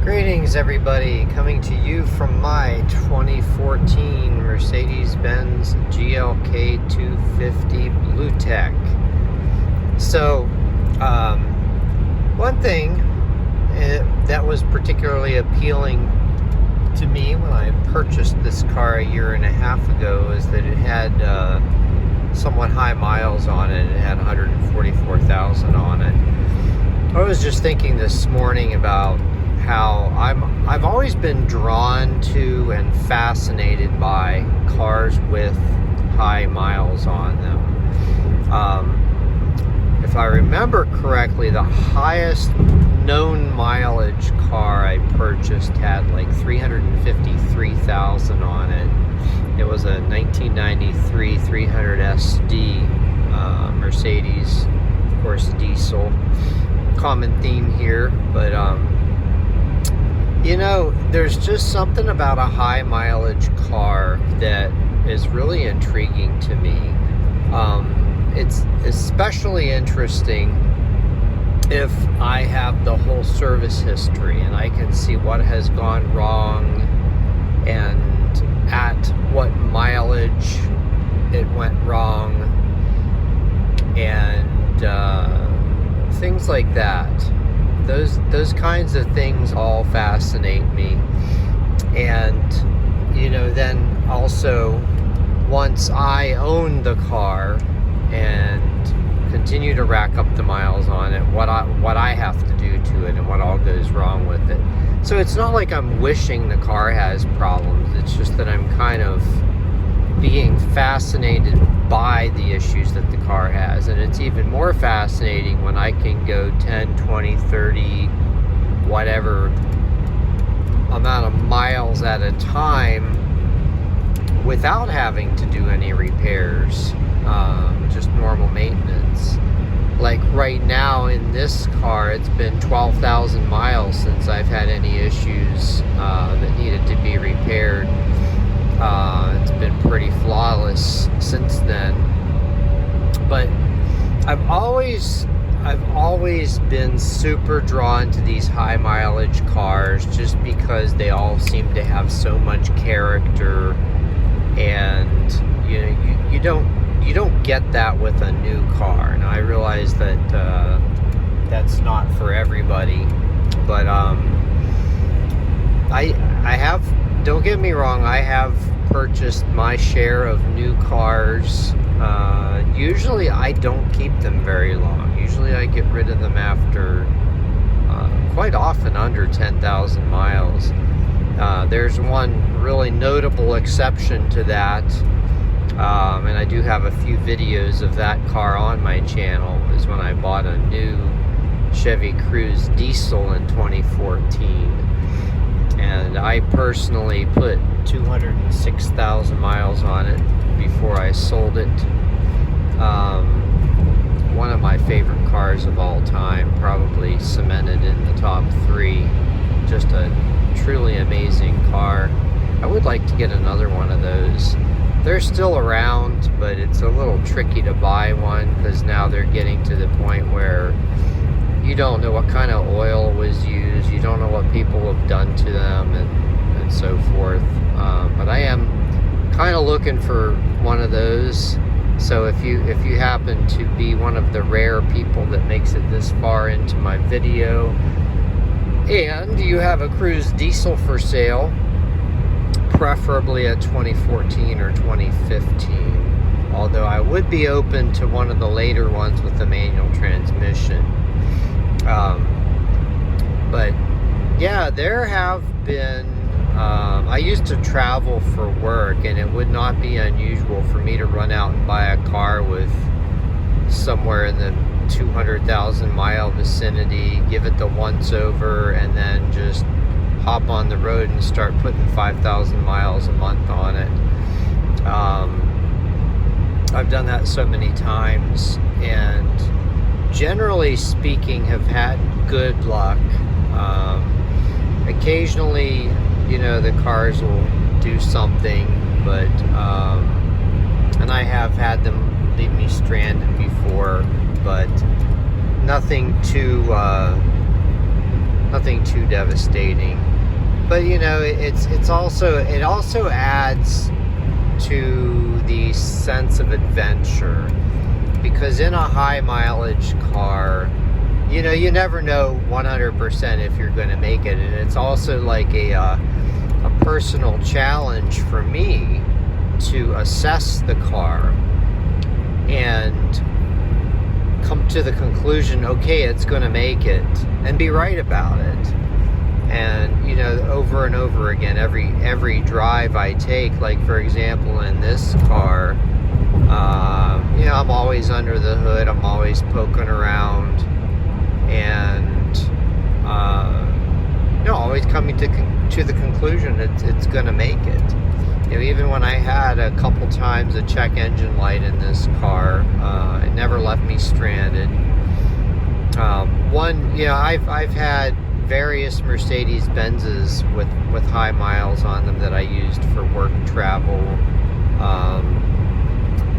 Greetings everybody, coming to you from my 2014 Mercedes-Benz GLK 250 Blue Tech. So, one thing that was particularly appealing to me when I purchased this car a year and a half ago is that it had somewhat high miles on it. It had 144,000 on it. I was just thinking this morning about how I've always been drawn to and fascinated by cars with high miles on them. If I remember correctly, the highest known mileage car I purchased had like 353,000 on it. It was a 1993 300 SD Mercedes, of course diesel. Common theme here, but you know, there's just something about a high mileage car that is really intriguing to me. It's especially interesting if I have the whole service history and I can see what has gone wrong and at what mileage it went wrong and things like that. Those kinds of things all fascinate me. And you know, then also once I own the car and continue to rack up the miles on it, what I have to do to it and what all goes wrong with it. So it's not like I'm wishing the car has problems, it's just that I'm kind of being fascinated by the issues that the car has. And it's even more fascinating when I can go 10, 20, 30, whatever amount of miles at a time without having to do any repairs, just normal maintenance. Like right now in this car, it's been 12,000 miles since I've had any issues that needed to be repaired. It's been pretty flawless since then. But I've always been super drawn to these high mileage cars just because they all seem to have so much character, and you know, you don't get that with a new car. And I realize that that's not for everybody, but I have, don't get me wrong, I have purchased my share of new cars. Usually I don't keep them very long. Usually I get rid of them after quite often under 10,000 miles. There's one really notable exception to that, and I do have a few videos of that car on my channel, is when I bought a new Chevy Cruze diesel in 2014. And I personally put 206,000 miles on it before I sold it. One of my favorite cars of all time, probably cemented in the top 3. Just a truly amazing car. I would like to get another one of those. They're still around, but it's a little tricky to buy one because now they're getting to the point where you don't know what kind of oil was used, you don't know what people have done to them, and so forth. But I am kind of looking for one of those. So if you happen to be one of the rare people that makes it this far into my video, and you have a Cruze diesel for sale, preferably a 2014 or 2015, although I would be open to one of the later ones with the manual transmission. But yeah, there have been, I used to travel for work, and it would not be unusual for me to run out and buy a car with somewhere in the 200,000 mile vicinity, give it the once over, and then just hop on the road and start putting 5,000 miles a month on it. I've done that so many times, and generally speaking have had good luck. Occasionally, you know, the cars will do something, but and I have had them leave me stranded before, but nothing too nothing too devastating. But you know, it also adds to the sense of adventure, because in a high mileage car, you know, you never know 100% if you're going to make it, and it's also like a personal challenge for me to assess the car and come to the conclusion, okay, it's going to make it, and be right about it. And you know, over and over again, every drive I take, like for example in this car, you know, I'm always under the hood, I'm always poking around, and you know, always coming to the conclusion it's going to make it. You know, even when I had a couple times a check engine light in this car, it never left me stranded. You know, I've had various Mercedes-Benzes with high miles on them that I used for work travel,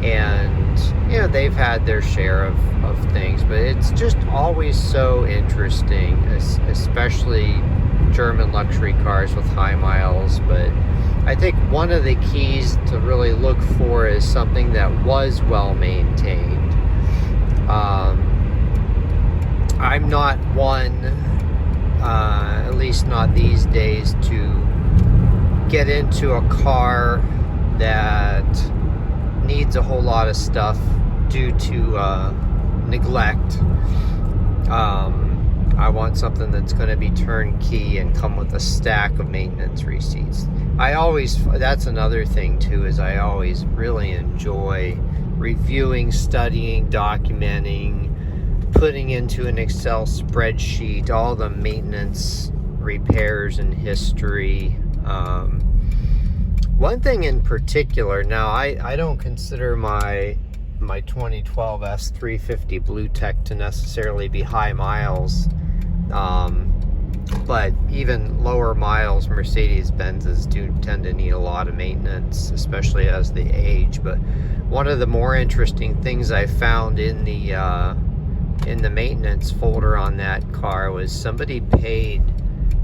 and you know, they've had their share of things, but it's just always so interesting, especially German luxury cars with high miles. But I think one of the keys to really look for is something that was well maintained. I'm not one, at least not these days, to get into a car that needs a whole lot of stuff due to neglect. I want something that's going to be turnkey and come with a stack of maintenance receipts. That's another thing too, is I always really enjoy reviewing, studying, documenting, putting into an Excel spreadsheet all the maintenance, repairs, and history. One thing in particular, now I don't consider my 2012 S350 Blue Tech to necessarily be high miles, but even lower miles Mercedes-Benzes do tend to need a lot of maintenance, especially as they age. But one of the more interesting things I found in the maintenance folder on that car was somebody paid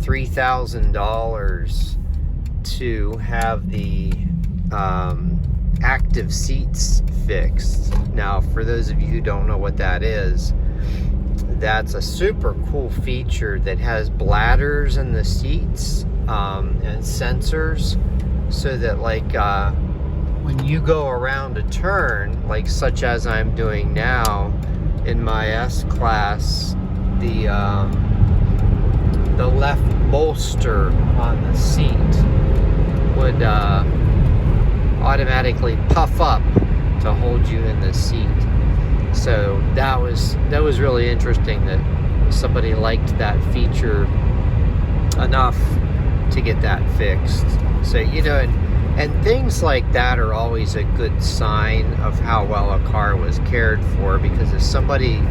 $3,000 to have the active seats fixed. Now, for those of you who don't know what that is, that's a super cool feature that has bladders in the seats, and sensors, so that like when you go around a turn, like such as I'm doing now in my S-Class, the left bolster on the seat would automatically puff up to hold you in the seat. So that was really interesting that somebody liked that feature enough to get that fixed. So, you know, and things like that are always a good sign of how well a car was cared for, because if somebody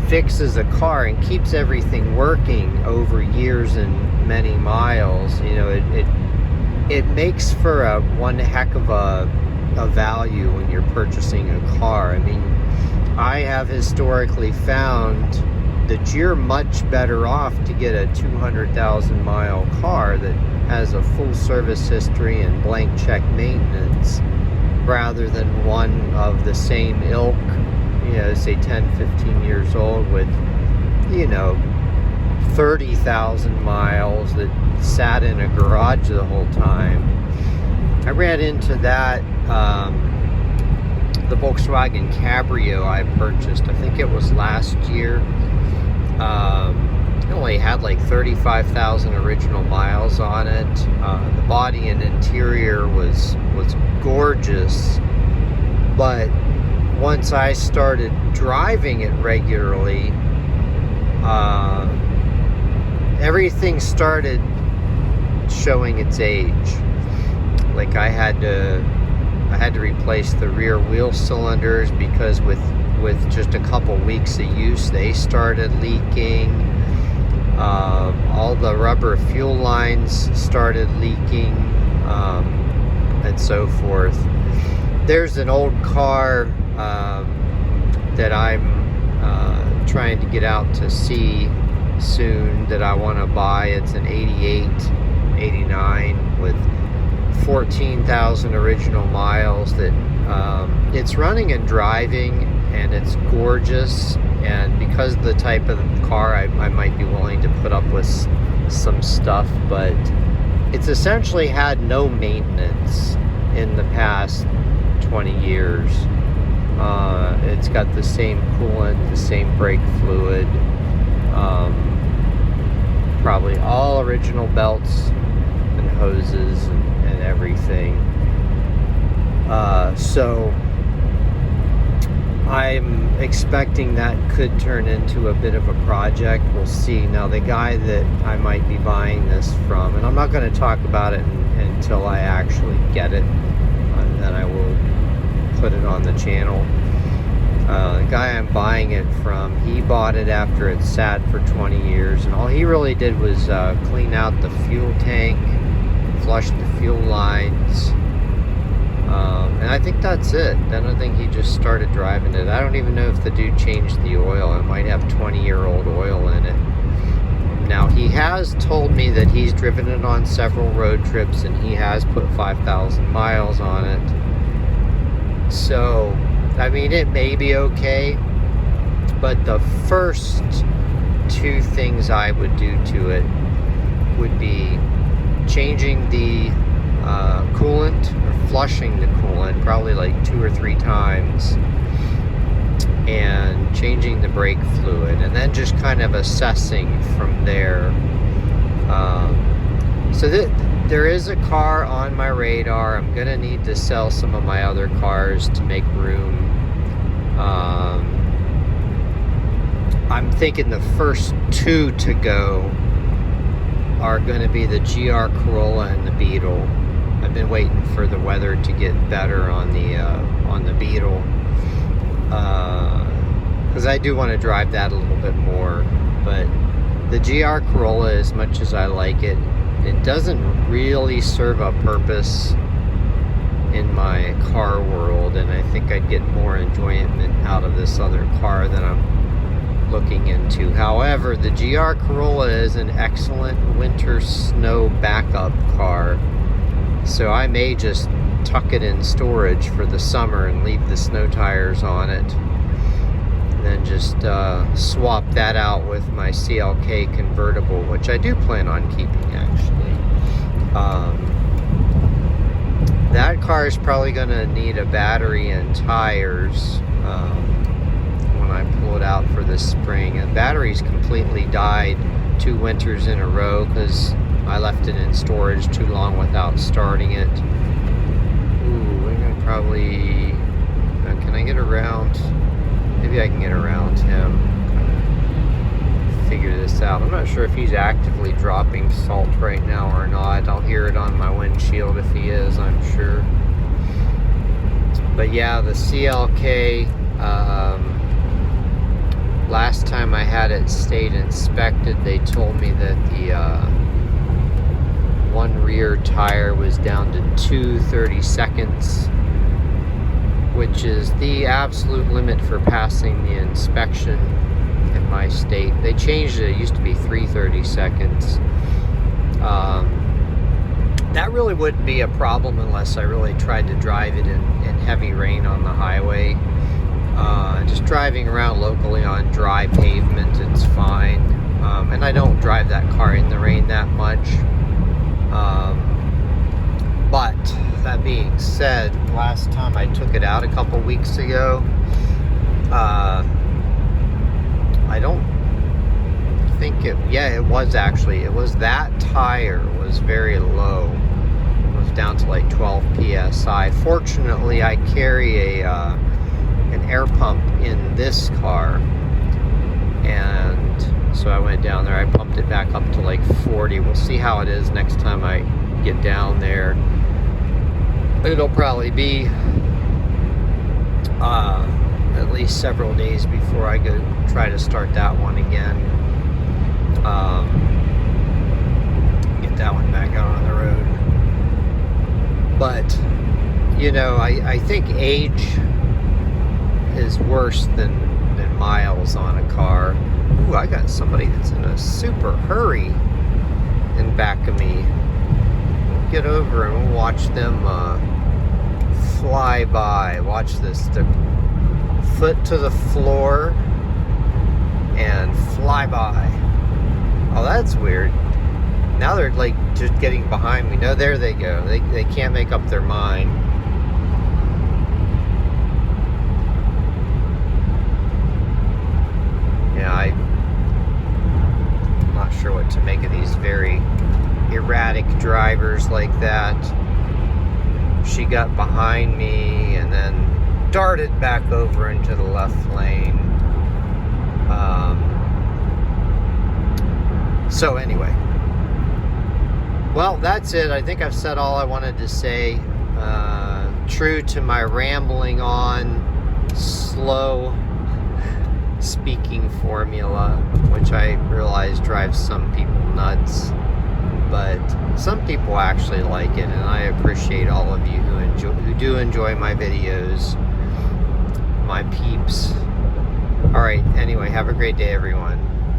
fixes a car and keeps everything working over years and many miles, you know, it makes for one heck of a value when you're purchasing a car. I mean, I have historically found that you're much better off to get a 200,000 mile car that has a full service history and blank check maintenance, rather than one of the same ilk, you know, say 10, 15 years old with, you know, 30,000 miles that sat in a garage the whole time. I ran into that, the Volkswagen Cabrio I purchased, I think it was last year. It only had like 35,000 original miles on it. The body and interior was gorgeous, but once I started driving it regularly, everything started showing its age. Like I had to replace the rear wheel cylinders, because with just a couple weeks of use they started leaking. All the rubber fuel lines started leaking, and so forth. There's an old car that I'm trying to get out to see soon that I want to buy. It's an 88, 89 with 14,000 original miles that it's running and driving, and it's gorgeous. And because of the type of car, I might be willing to put up with some stuff, but it's essentially had no maintenance in the past 20 years. It's got the same coolant, the same brake fluid, probably all original belts and hoses and everything. So I'm expecting that could turn into a bit of a project. We'll see. Now, the guy that I might be buying this from, and I'm not going to talk about it until I actually get it, and then I will put it on the channel. The guy I'm buying it from, he bought it after it sat for 20 years, and all he really did was clean out the fuel tank, flush the fuel lines, and I think that's it. Then I think he just started driving it. I don't even know if the dude changed the oil. It might have 20-year-old oil in it. Now, he has told me that he's driven it on several road trips, and he has put 5,000 miles on it. So, I mean, it may be okay, but the first two things I would do to it would be changing the coolant, or flushing the coolant, probably like 2 or 3 times, and changing the brake fluid, and then just kind of assessing from there. So there is a car on my radar. I'm gonna need to sell some of my other cars to make room. I'm thinking the first two to go are going to be the GR Corolla and the Beetle. I've been waiting for the weather to get better on the Beetle, because I do want to drive that a little bit more. But the GR Corolla, as much as I like it, it doesn't really serve a purpose in my car world, and I think I'd get more enjoyment out of this other car than I'm looking into. However, the GR Corolla is an excellent winter snow backup car, so I may just tuck it in storage for the summer and leave the snow tires on it, and then just swap that out with my CLK convertible, which I do plan on keeping, actually. That car is probably going to need a battery and tires when I pull it out for this spring. And the battery's completely died 2 winters in a row because I left it in storage too long without starting it. Ooh, we're going to probably... can I get around? Maybe I can get around him. Figure this out. I'm not sure if he's actively dropping salt right now or not. I'll hear it on my windshield if he is, I'm sure. But yeah, the CLK, last time I had it state inspected, they told me that the one rear tire was down to 2/32, which is the absolute limit for passing the inspection in my state. They changed it. It used to be 3/32. That really wouldn't be a problem unless I really tried to drive it in heavy rain on the highway. Just driving around locally on dry pavement, it's fine. And I don't drive that car in the rain that much. But that being said, last time I took it out a couple weeks ago, I don't think it, yeah, it was actually, it was that tire was very low. It was down to like 12 PSI. Fortunately, I carry an air pump in this car, and so I went down there, I pumped it back up to like 40. We'll see how it is next time I get down there. It'll probably be at least several days before I go try to start that one again. Get that one back out on the road. But, you know, I think age is worse than miles on a car. Ooh, I got somebody that's in a super hurry in back of me. We'll get over and we'll watch them fly by. Watch this. The foot to the floor and fly by. Oh, that's weird. Now they're like just getting behind me. No, there they go. They can't make up their mind. Yeah, I'm not sure what to make of these very erratic drivers like that. She got behind me and then darted back over into the left lane. So anyway, well, that's it. I think I've said all I wanted to say. True to my rambling on, slow speaking formula, which I realize drives some people nuts, but some people actually like it, and I appreciate all of you who do enjoy my videos, my peeps. All right, anyway, have a great day, everyone.